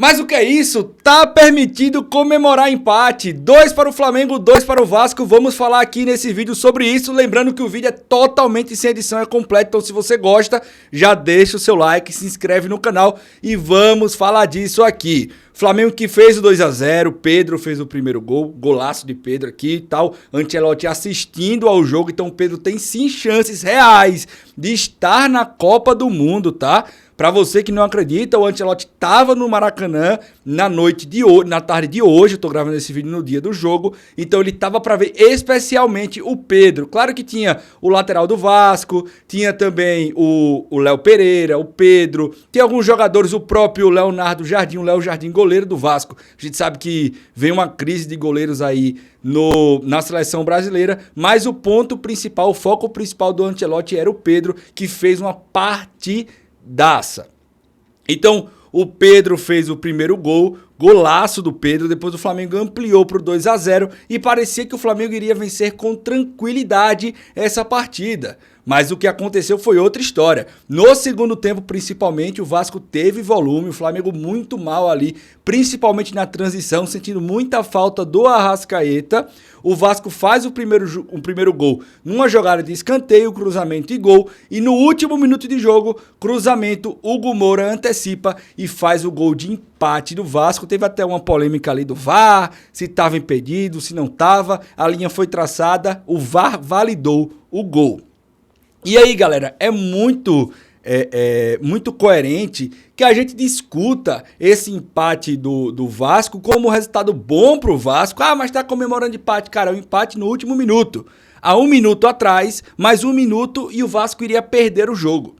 Mas o que é isso? Tá permitido comemorar empate. 2 para o Flamengo, 2 para o Vasco. Vamos falar aqui nesse vídeo sobre isso. Lembrando que o vídeo é totalmente sem edição, é completo. Então se você gosta, já deixa o seu like, se inscreve no canal e vamos falar disso aqui. Flamengo que fez o 2-0, Pedro fez o primeiro gol, golaço de Pedro aqui e tal. Ancelotti assistindo ao jogo, então o Pedro tem sim chances reais de estar na Copa do Mundo, tá? Pra você que não acredita, o Ancelotti tava no Maracanã na noite de hoje, na tarde de hoje, eu tô gravando esse vídeo no dia do jogo, então ele tava pra ver especialmente o Pedro. Claro que tinha o lateral do Vasco, tinha também o Léo Pereira, o Pedro, tem alguns jogadores, o próprio Leonardo Jardim, o Léo Jardim, goleiro do Vasco. A gente sabe que vem uma crise de goleiros aí na seleção brasileira, mas o ponto principal, o foco principal do Ancelotti era o Pedro, que fez uma partidaça. Então, o Pedro fez o primeiro gol, golaço do Pedro, depois o Flamengo ampliou para o 2-0 e parecia que o Flamengo iria vencer com tranquilidade essa partida. Mas o que aconteceu foi outra história. No segundo tempo, principalmente, o Vasco teve volume, o Flamengo muito mal ali, principalmente na transição, sentindo muita falta do Arrascaeta. O Vasco faz o primeiro gol numa jogada de escanteio, cruzamento e gol. E no último minuto de jogo, cruzamento, Hugo Moura antecipa e faz o gol de empate do Vasco. Teve até uma polêmica ali do VAR, se estava impedido, se não estava. A linha foi traçada, o VAR validou o gol. E aí, galera, é muito coerente que a gente discuta esse empate do Vasco como um resultado bom pro Vasco. Ah, mas tá comemorando empate. Cara, o empate no último minuto. Há 1 minuto atrás, mais 1 minuto e o Vasco iria perder o jogo.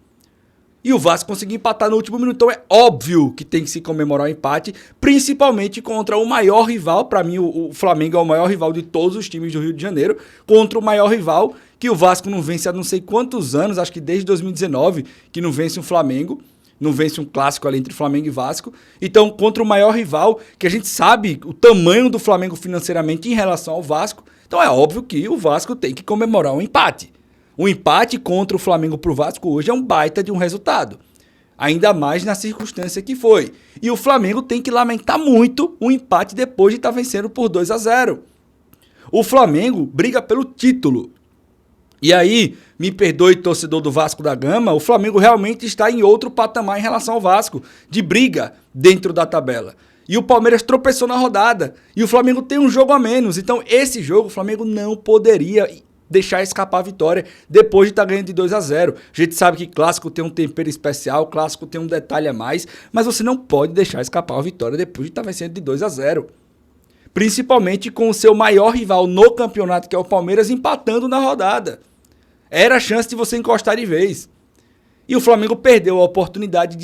E o Vasco conseguiu empatar no último minuto. Então é óbvio que tem que se comemorar o empate, principalmente contra o maior rival. Para mim, o Flamengo é o maior rival de todos os times do Rio de Janeiro, contra o maior rival que o Vasco não vence há não sei quantos anos, acho que desde 2019, que não vence um Flamengo, não vence um clássico ali entre Flamengo e Vasco. Então, contra o maior rival, que a gente sabe o tamanho do Flamengo financeiramente em relação ao Vasco, então é óbvio que o Vasco tem que comemorar um empate. O empate contra o Flamengo pro Vasco hoje é um baita de um resultado. Ainda mais na circunstância que foi. E o Flamengo tem que lamentar muito o empate depois de estar vencendo por 2-0. O Flamengo briga pelo título. E aí, me perdoe, torcedor do Vasco da Gama, o Flamengo realmente está em outro patamar em relação ao Vasco, de briga dentro da tabela. E o Palmeiras tropeçou na rodada. E o Flamengo tem um jogo a menos. Então, esse jogo, o Flamengo não poderia deixar escapar a vitória depois de estar ganhando de 2-0. A gente sabe que clássico tem um tempero especial, clássico tem um detalhe a mais, mas você não pode deixar escapar a vitória depois de estar vencendo de 2-0. Principalmente com o seu maior rival no campeonato, que é o Palmeiras, empatando na rodada. Era a chance de você encostar de vez. E o Flamengo perdeu a oportunidade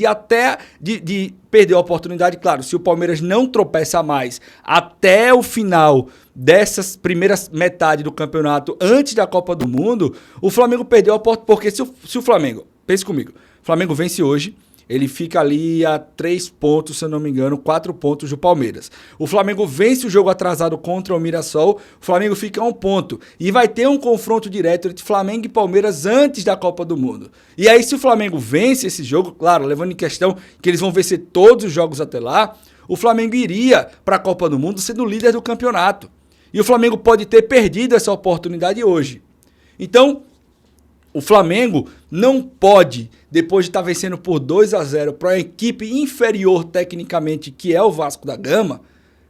perdeu a oportunidade, claro, se o Palmeiras não tropeça mais até o final dessas primeiras metade do campeonato, antes da Copa do Mundo, o Flamengo perdeu a oportunidade, porque se o Flamengo, pense comigo, o Flamengo vence hoje, ele fica ali a 3 pontos, se eu não me engano, 4 pontos do Palmeiras. O Flamengo vence o jogo atrasado contra o Mirassol, o Flamengo fica a 1 ponto. E vai ter um confronto direto entre Flamengo e Palmeiras antes da Copa do Mundo. E aí, se o Flamengo vence esse jogo, claro, levando em questão que eles vão vencer todos os jogos até lá, o Flamengo iria para a Copa do Mundo sendo líder do campeonato. E o Flamengo pode ter perdido essa oportunidade hoje. Então, o Flamengo não pode, depois de estar vencendo por 2-0 para uma equipe inferior tecnicamente, que é o Vasco da Gama,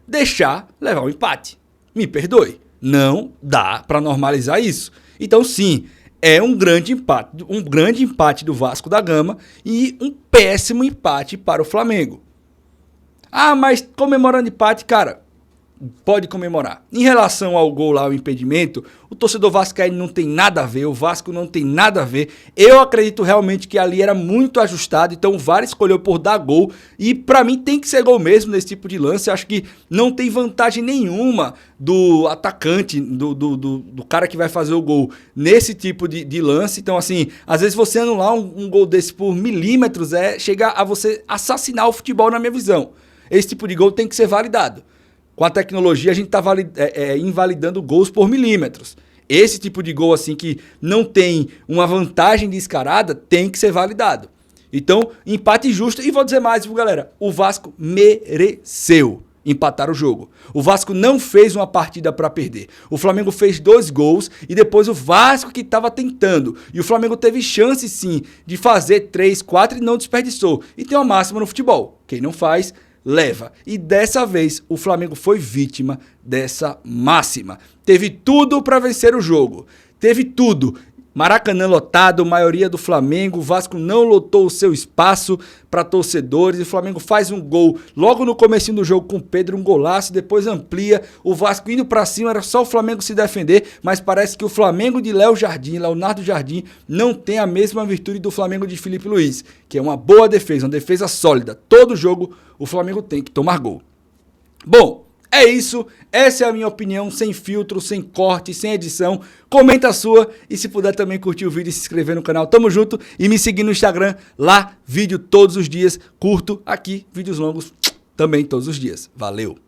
deixar levar um empate. Me perdoe, não dá para normalizar isso. Então sim, é um grande empate do Vasco da Gama e um péssimo empate para o Flamengo. Ah, mas comemorando empate, cara, pode comemorar. Em relação ao gol lá, ao impedimento, o torcedor vascaíno não tem nada a ver, o Vasco não tem nada a ver. Eu acredito realmente que ali era muito ajustado, então o VAR escolheu por dar gol e pra mim tem que ser gol mesmo nesse tipo de lance. Eu acho que não tem vantagem nenhuma do atacante, do cara que vai fazer o gol nesse tipo de lance. Então assim, às vezes você anular um gol desse por milímetros chega a você assassinar o futebol na minha visão. Esse tipo de gol tem que ser validado. Com a tecnologia, a gente está invalidando gols por milímetros. Esse tipo de gol assim que não tem uma vantagem descarada tem que ser validado. Então, empate justo. E vou dizer mais, viu, galera? O Vasco mereceu empatar o jogo. O Vasco não fez uma partida para perder. O Flamengo fez 2 gols e depois o Vasco que estava tentando. E o Flamengo teve chance sim de fazer 3, 4 e não desperdiçou. E tem uma máxima no futebol: quem não faz, leva. E dessa vez o Flamengo foi vítima dessa máxima. Teve tudo para vencer o jogo. Teve tudo. Maracanã lotado, maioria do Flamengo, o Vasco não lotou o seu espaço para torcedores, e o Flamengo faz um gol logo no comecinho do jogo com o Pedro, um golaço, depois amplia, o Vasco indo para cima, era só o Flamengo se defender, mas parece que o Flamengo de Leonardo Jardim, não tem a mesma virtude do Flamengo de Felipe Luiz, que é uma boa defesa, uma defesa sólida. Todo jogo o Flamengo tem que tomar gol. Bom, é isso, essa é a minha opinião, sem filtro, sem corte, sem edição. Comenta a sua e se puder também curtir o vídeo e se inscrever no canal. Tamo junto e me seguir no Instagram, lá vídeo todos os dias, curto aqui, vídeos longos também todos os dias. Valeu!